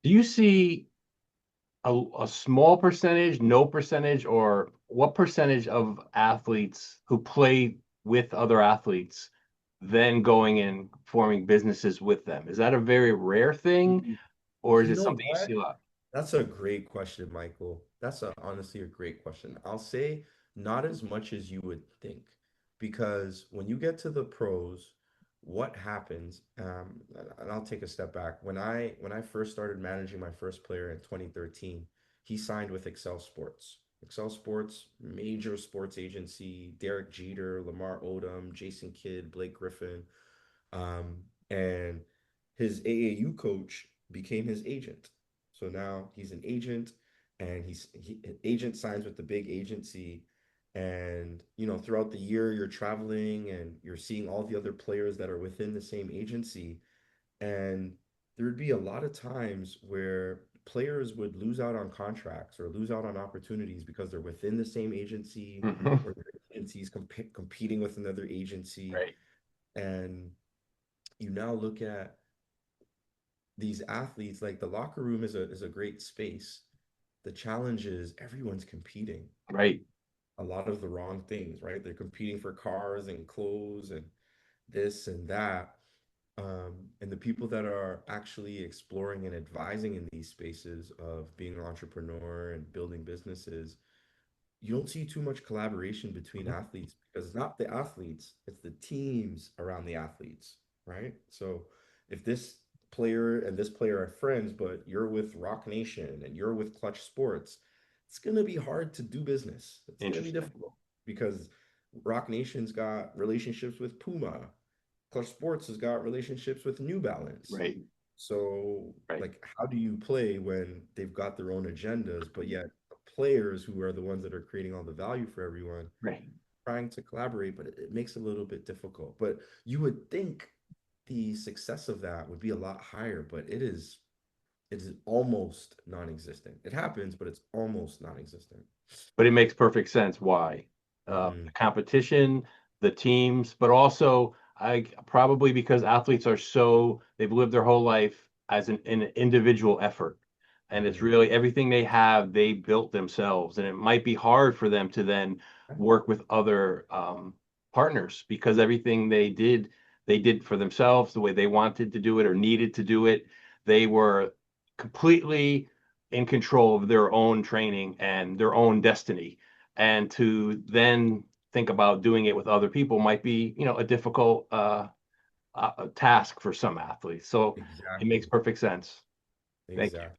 Do you see a small percentage, no percentage, or what percentage of athletes who play with other athletes then going and forming businesses with them? Is that a very rare thing, or is You it know something you see what? a lot? That's a great question, Michael. That's honestly a great question. I'll say not as much as you would think, because when you get to the pros, what happens? And I'll take a step back. When I first started managing my first player in 2013, he signed with Excel Sports. Excel Sports, major sports agency, Derek Jeter, Lamar Odom, Jason Kidd, Blake Griffin. And his AAU coach became his agent. So now he's an agent, and agent signs with the big agency. And throughout the year, you're traveling and you're seeing all the other players that are within the same agency. And there would be a lot of times where players would lose out on contracts or lose out on opportunities because they're within the same agency, Mhm. or their agencies competing with another agency. Right, And you now look at these athletes, like the locker room is a great space. The challenge is everyone's competing right. a lot of the wrong things, right? They're competing for cars and clothes and this and that. And the people that are actually exploring and advising in these spaces of being an entrepreneur and building businesses, you don't see too much collaboration between Mhm. athletes, because it's not the athletes, it's the teams around the athletes, right? So if this player and this player are friends, but you're with Rock Nation and you're with Clutch Sports, it's going to be hard to do business. It's going to be Interesting. difficult because Rock Nation's got relationships with Puma. Clutch Sports has got relationships with New Balance. Right, So, right, like, how do you play when they've got their own agendas, but yet the players who are the ones that are creating all the value for everyone right. trying to collaborate, but it makes it a little bit difficult. But you would think the success of that would be a lot higher, but it is almost non-existent. It happens, but it's almost non-existent. But it makes perfect sense why. Hmm. The competition, the teams, but also I probably because athletes are so they've lived their whole life as an individual effort. And it's Hmm. really everything they have, they built themselves. And it might be hard for them to then work with other partners because everything they did for themselves the way they wanted to do it or needed to do it. They were completely in control of their own training and their own destiny. And to then think about doing it with other people might be, a difficult task for some athletes. So it makes Exactly. perfect sense. Thank you. Exactly.